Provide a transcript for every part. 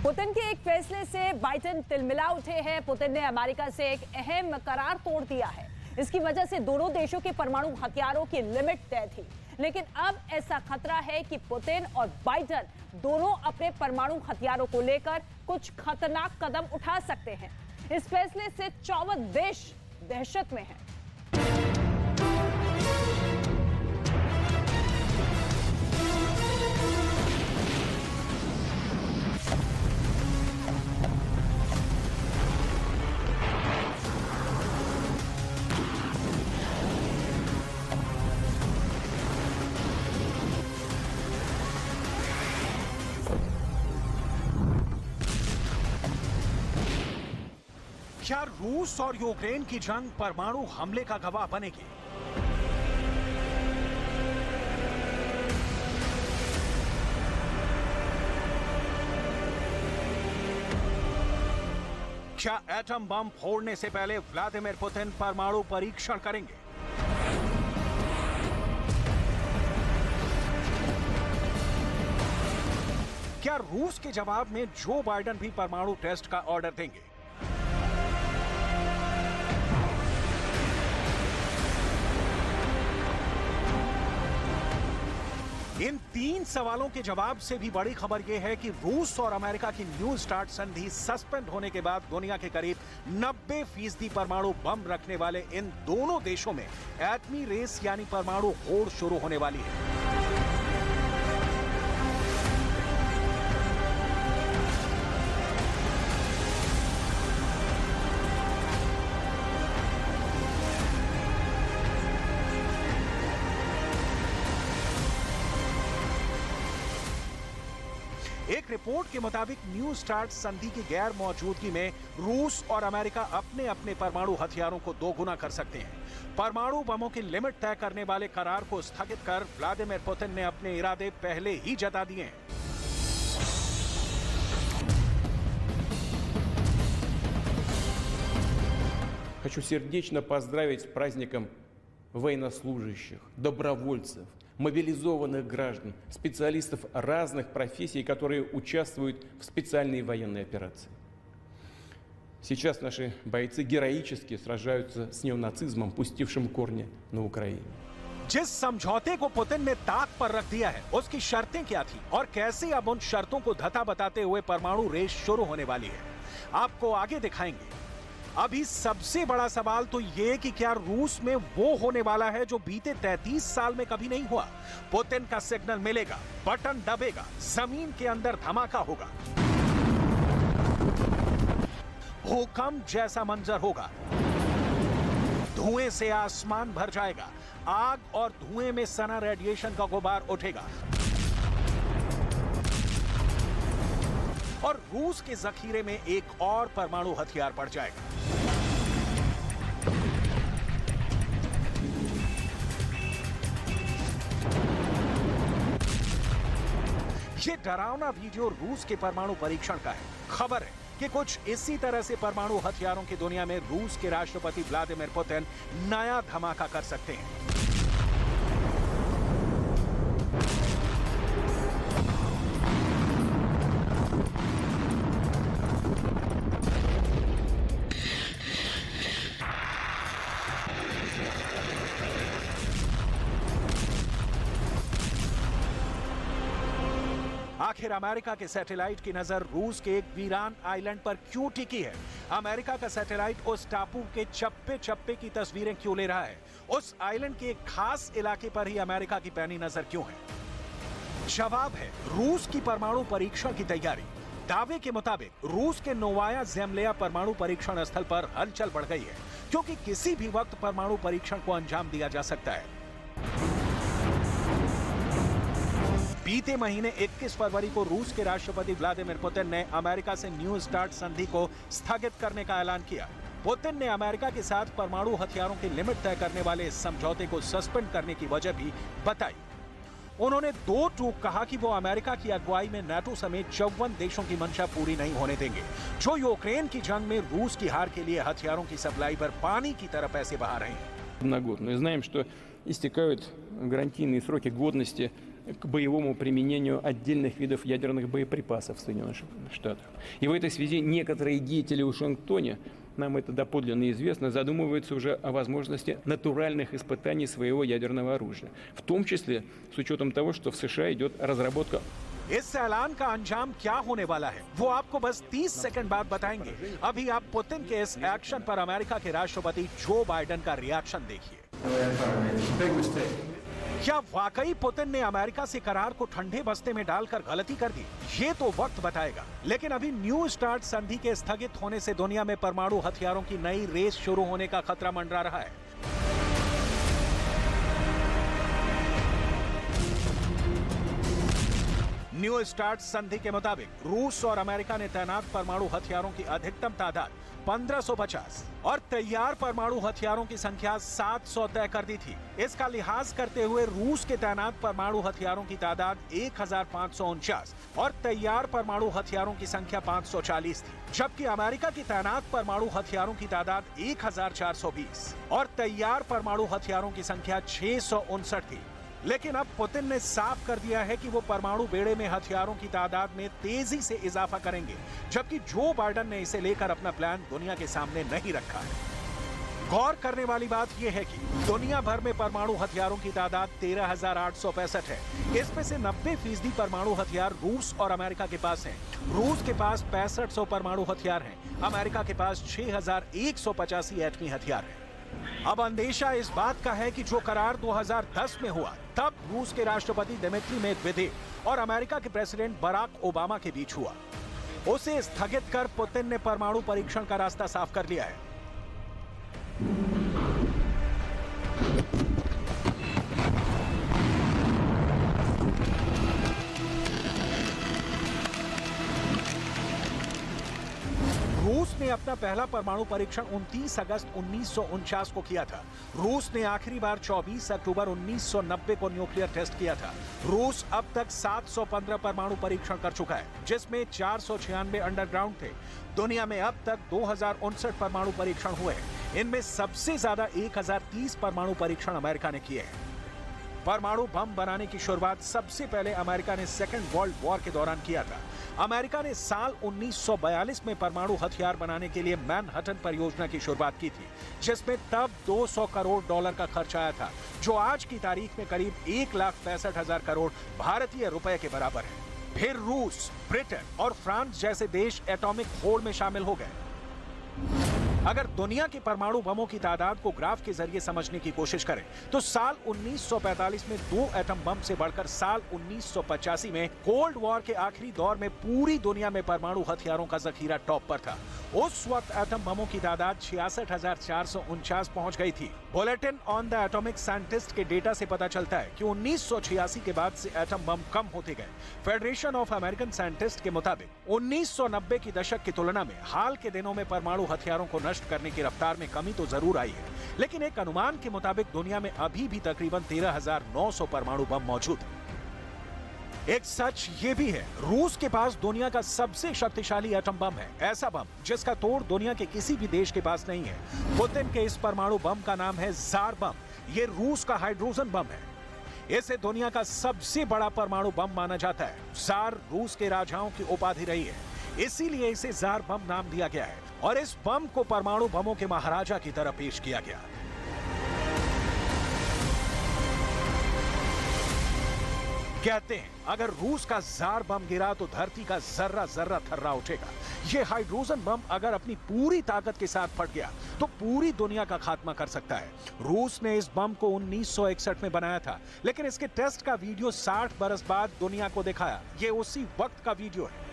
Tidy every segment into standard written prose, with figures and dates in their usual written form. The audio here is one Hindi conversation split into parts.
पुतिन के एक फैसले से बाइडेन तिलमिला उठे हैं। पुतिन ने अमेरिका से एक अहम करार तोड़ दिया है। इसकी वजह से दोनों देशों के परमाणु हथियारों की लिमिट तय थी, लेकिन अब ऐसा खतरा है कि पुतिन और बाइडेन दोनों अपने परमाणु हथियारों को लेकर कुछ खतरनाक कदम उठा सकते हैं। इस फैसले से 54 देश दहशत में हैं। क्या रूस और यूक्रेन की जंग परमाणु हमले का गवाह बनेगी? क्या एटम बम फोड़ने से पहले व्लादिमीर पुतिन परमाणु परीक्षण करेंगे? क्या रूस के जवाब में जो बाइडेन भी परमाणु टेस्ट का ऑर्डर देंगे? इन तीन सवालों के जवाब से भी बड़ी खबर यह है कि रूस और अमेरिका की न्यू स्टार्ट संधि सस्पेंड होने के बाद दुनिया के करीब 90% परमाणु बम रखने वाले इन दोनों देशों में एटमी रेस यानी परमाणु होड़ शुरू होने वाली है। एक रिपोर्ट के मुताबिक न्यू स्टार्ट संधि की गैर मौजूदगी में रूस और अमेरिका अपने अपने परमाणु हथियारों को दोगुना कर सकते हैं। परमाणु बमों की लिमिट तय करने वाले करार को स्थगित कर व्लादिमीर पुतिन ने अपने इरादे पहले ही जता दिए हैं। Хочу сердечно поздравить с праздником военнослужащих, добровольцев, мобилизованных граждан, специалистов разных профессий, которые участвуют в специальной военной операции. Сейчас наши бойцы героически сражаются с неонацизмом, пустившим корни на Украине. जिस समझौते को पुतिन ने ताक पर रख दिया है, उसकी शर्तें क्या थी और कैसे अब उन शर्तों को धता बताते हुए परमाणु रेस शुरू होने वाली है, आपको आगे दिखाएंगे। अभी सबसे बड़ा सवाल तो ये कि क्या रूस में वो होने वाला है जो बीते 33 साल में कभी नहीं हुआ। पुतिन का सिग्नल मिलेगा, बटन दबेगा, जमीन के अंदर धमाका होगा, भूकंप जैसा मंजर होगा, धुएं से आसमान भर जाएगा, आग और धुएं में सना रेडिएशन का गुबार उठेगा और रूस के जखीरे में एक और परमाणु हथियार पड़ जाएगा। ये डरावना वीडियो रूस के परमाणु परीक्षण का है। खबर है कि कुछ इसी तरह से परमाणु हथियारों की दुनिया में रूस के राष्ट्रपति व्लादिमीर पुतिन नया धमाका कर सकते हैं। आखिर अमेरिका के सैटेलाइट की नजर रूस के एक वीरान आइलैंड पर क्यों टिकी है? अमेरिका का सैटेलाइट उस टापू के चप्पे चप्पे की तस्वीरें क्यों ले रहा है? उस आइलैंड के एक खास इलाके पर ही अमेरिका की पैनी नजर क्यों है? जवाब है रूस की परमाणु परीक्षण की तैयारी। दावे के मुताबिक रूस के नोवाया ज़ेमलिया परमाणु परीक्षण स्थल पर हलचल बढ़ गई है, क्योंकि किसी भी वक्त परमाणु परीक्षण को अंजाम दिया जा सकता है। बीते महीने 21 फरवरी को रूस के राष्ट्रपति व्लादिमीर पुतिन ने अमेरिका से न्यू स्टार्ट संधि को स्थगित करने का ऐलान किया। पुतिन ने अमेरिका के साथ परमाणु हथियारों की लिमिट तय करने वाले इस समझौते को सस्पेंड करने की वजह भी बताई। उन्होंने दो टूक कहा कि वो अमेरिका की अगुवाई में नाटो समेत 54 देशों की मंशा पूरी नहीं होने देंगे, जो यूक्रेन की जंग में रूस की हार के लिए हथियारों की सप्लाई पर पानी की तरह पैसे बहा रहे हैं। На год. Мы знаем, что истекают гарантийные сроки годности к боевому применению отдельных видов ядерных боеприпасов в Соединенных Штатах. И в этой связи некоторые деятели в Вашингтоне, нам это доподлинно известно, задумываются уже о возможности натуральных испытаний своего ядерного оружия, в том числе с учетом того, что в США идет разработка. इस ऐलान का अंजाम क्या होने वाला है वो आपको बस 30 सेकंड बाद बताएंगे। अभी आप पुतिन के इस एक्शन पर अमेरिका के राष्ट्रपति जो बाइडेन का रिएक्शन देखिए। क्या वाकई पुतिन ने अमेरिका से करार को ठंडे बस्ते में डालकर गलती कर दी? ये तो वक्त बताएगा। लेकिन अभी न्यू स्टार्ट संधि के स्थगित होने से दुनिया में परमाणु हथियारों की नई रेस शुरू होने का खतरा मंडरा रहा है। न्यू स्टार्ट संधि के मुताबिक रूस और अमेरिका ने तैनात परमाणु हथियारों की अधिकतम तादाद 1550 और तैयार परमाणु हथियारों की संख्या 700 तय कर दी थी। इसका लिहाज करते हुए रूस के तैनात परमाणु हथियारों की तादाद 1549 और तैयार परमाणु हथियारों की संख्या 540 थी, जबकि अमेरिका की तैनात परमाणु हथियारों की तादाद 1420 और तैयार परमाणु हथियारों की संख्या 659 थी। लेकिन अब पुतिन ने साफ कर दिया है कि वो परमाणु बेड़े में हथियारों की तादाद में तेजी से इजाफा करेंगे, जबकि जो बाइडेन ने इसे लेकर अपना प्लान दुनिया के सामने नहीं रखा है। गौर करने वाली बात यह है कि दुनिया भर में परमाणु हथियारों की तादाद 13,865 है। इसमें से 90% परमाणु हथियार रूस और अमेरिका के पास हैं। रूस के पास 6500 परमाणु हथियार हैं, अमेरिका के पास 6,185 एटमी हथियार हैं। अब अंदेशा इस बात का है कि जो करार 2010 में हुआ, तब रूस के राष्ट्रपति दिमित्री मेदवेदेव और अमेरिका के प्रेसिडेंट बराक ओबामा के बीच हुआ, उसे स्थगित कर पुतिन ने परमाणु परीक्षण का रास्ता साफ कर लिया है। रूस ने अपना पहला परमाणु परीक्षण 29 अगस्त 1949 को किया था। रूस ने आखिरी बार 24 अक्टूबर 1990 को न्यूक्लियर टेस्ट किया था। रूस अब तक 715 परमाणु परीक्षण कर चुका है, जिसमें 496 अंडरग्राउंड थे। दुनिया में अब तक 2059 परमाणु परीक्षण हुए हैं। इनमें सबसे ज्यादा 1030 परमाणु परीक्षण अमेरिका ने किए हैं। परमाणु बम बनाने की शुरुआत सबसे पहले अमेरिका ने सेकेंड वर्ल्ड वॉर के दौरान किया था। अमेरिका ने साल 1942 में परमाणु हथियार बनाने के लिए मैनहट्टन परियोजना की शुरुआत की थी, जिसमें तब $200 करोड़ का खर्च आया था, जो आज की तारीख में करीब 1,65,000 करोड़ भारतीय रुपए के बराबर है। फिर रूस, ब्रिटेन और फ्रांस जैसे देश एटॉमिक होड़ में शामिल हो गए। अगर दुनिया के परमाणु बमों की तादाद को ग्राफ के जरिए समझने की कोशिश करें, तो साल 1945 में 2 एटम बम से बढ़कर साल 1985 में कोल्ड वॉर के आखिरी दौर में पूरी दुनिया में परमाणु हथियारों का जखीरा टॉप पर था। उस वक्त एटम बमों की तादाद 66,449 पहुंच गई थी। Bulletin on the atomic scientist के डेटा से पता चलता है कि 1986 के बाद से एटम बम कम होते गए। फेडरेशन ऑफ अमेरिकन साइंटिस्ट के मुताबिक 1990 की दशक की तुलना में हाल के दिनों में परमाणु हथियारों को नष्ट करने की रफ्तार में कमी तो जरूर आई है, लेकिन एक अनुमान के मुताबिक दुनिया में अभी भी तकरीबन 13,900 परमाणु बम मौजूद हैं। एक सच ये भी है, रूस के पास दुनिया का सबसे शक्तिशाली एटम बम है, ऐसा बम जिसका तोड़ दुनिया के किसी भी देश के पास नहीं है। पुतिन के इस परमाणु बम का नाम है जार बम। ये रूस का हाइड्रोजन बम है। इसे दुनिया का सबसे बड़ा परमाणु बम माना जाता है। जार रूस के राजाओं की उपाधि रही है, इसीलिए इसे जार बम नाम दिया गया है और इस बम को परमाणु बमों के महाराजा की तरह पेश किया गया। कहते हैं अगर रूस का जार बम गिरा तो धरती का जर्रा जर्रा थर्रा उठेगा। ये हाइड्रोजन बम अगर अपनी पूरी ताकत के साथ फट गया तो पूरी दुनिया का खात्मा कर सकता है। रूस ने इस बम को 1961 में बनाया था, लेकिन इसके टेस्ट का वीडियो 60 बरस बाद दुनिया को दिखाया। ये उसी वक्त का वीडियो है।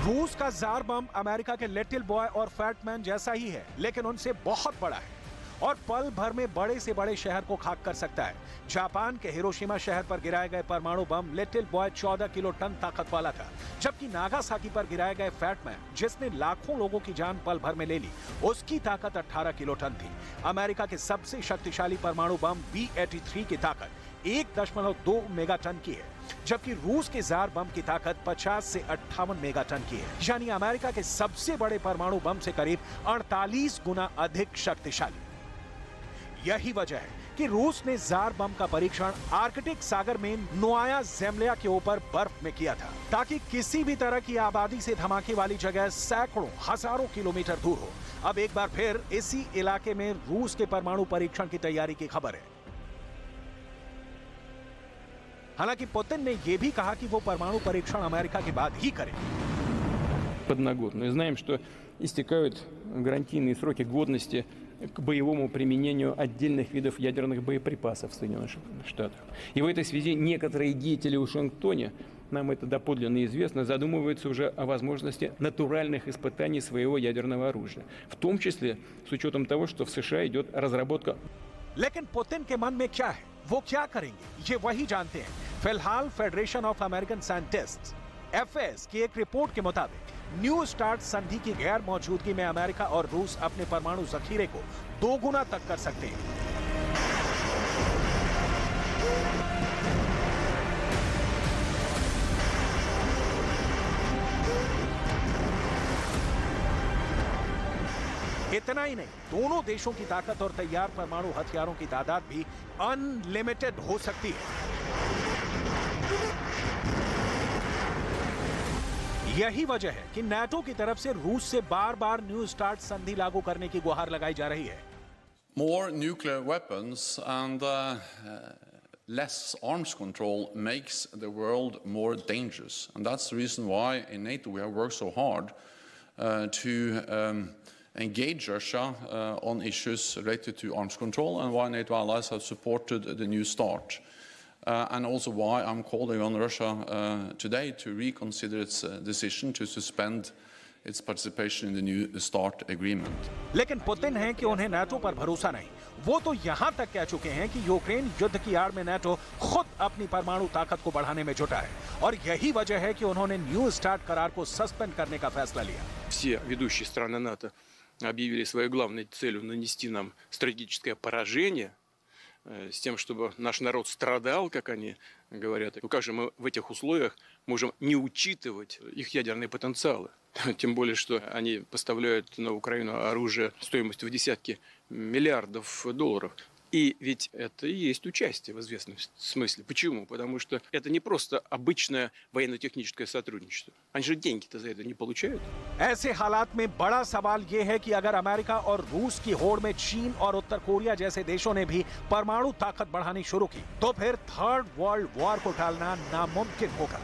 रूस का जार बम अमेरिका के लिटिल बॉय और फैट मैन जैसा ही है, लेकिन उनसे बहुत बड़ा है और पल भर में बड़े से बड़े शहर को खाक कर सकता है। जापान के हिरोशिमा शहर पर गिराए गए परमाणु बम लिटिल बॉय 14 किलो टन ताकत वाला था, जबकि नागासाकी पर गिराए गए फैट मैन, जिसने लाखों लोगों की जान पल भर में ले ली, उसकी ताकत 18 किलो टन थी। अमेरिका के सबसे शक्तिशाली परमाणु बम B-83 की ताकत 1.2 मेगाटन की है, जबकि रूस के जार बम की ताकत 50 से 58 मेगाटन की है, यानी अमेरिका के सबसे बड़े परमाणु बम से करीब 48 गुना अधिक शक्तिशाली। यही वजह है कि रूस ने जार बम का परीक्षण आर्कटिक सागर में नोवाया ज़ेम्ल्या के ऊपर बर्फ में किया था, ताकि किसी भी तरह की आबादी से धमाके वाली जगह सैकड़ों हजारों किलोमीटर दूर हो। अब एक बार फिर इसी इलाके में रूस के परमाणु परीक्षण की तैयारी की खबर है। हालांकि पुतिन ने यह भी कहा कि वो परमाणु परीक्षण अमेरिका के बाद ही करें। Подноготную. И знаем, что истекают гарантийные сроки годности к боевому применению отдельных видов ядерных боеприпасов в Соединенных Штатах. И в этой связи некоторые деятели в Вашингтоне, нам это доподлинно известно, задумываются уже о возможности натуральных испытаний своего ядерного оружия. В том числе с учетом того, что в США идет разработка. लेकिन पुतिन के मन में क्या है, वो क्या करेंगे, ये वही जानते हैं। फिलहाल federation of American scientists (FAS) की एक रिपोर्ट के मुताबिक न्यू स्टार्ट संधि की गैर मौजूदगी में अमेरिका और रूस अपने परमाणु जखीरे को 2 गुना तक कर सकते हैं। इतना ही नहीं, दोनों देशों की ताकत और तैयार परमाणु हथियारों की तादाद भी अनलिमिटेड हो सकती है। यही वजह है कि नाटो की तरफ से रूस से बार-बार न्यू स्टार्ट संधि लागू करने की गुहार लगाई जा रही है। More nuclear weapons and less arms control makes the world more dangerous, and that's the reason why in NATO we have worked so hard to engage Russia on issues related to arms control, and why NATO allies have supported the New Start. And also why I'm calling on Russia today to reconsider its decision to suspend its participation in the New Start agreement. लेकिन पुतिन है कि उन्हें नाटो पर भरोसा नहीं। वो तो यहां तक कह चुके हैं कि यूक्रेन युद्ध की आड़ में नाटो खुद अपनी परमाणु ताकत को बढ़ाने में जुटा है, और यही वजह है कि उन्होंने न्यू स्टार्ट करार को सस्पेंड करने का फैसला लिया। Все ведущие страны НАТО объявили своей главной целью нанести нам стратегическое поражение, с тем, чтобы наш народ страдал, как они говорят. Ну как же мы в этих условиях можем не учитывать их ядерные потенциалы? Тем более, что они поставляют на Украину оружие стоимостью в десятки миллиардов долларов. И ведь это и есть участие в известном смысле. Почему? Потому что это не просто обычное военно-техническое сотрудничество. Они же деньги-то за это не получают. ऐसे हालात में बड़ा सवाल ये है कि अगर अमेरिका और रूस की होड़ में चीन और उत्तर कोरिया जैसे देशों ने भी परमाणु ताकत बढ़ानी शुरू की, तो फिर थर्ड वर्ल्ड वॉर को टालना नामुमकिन होगा।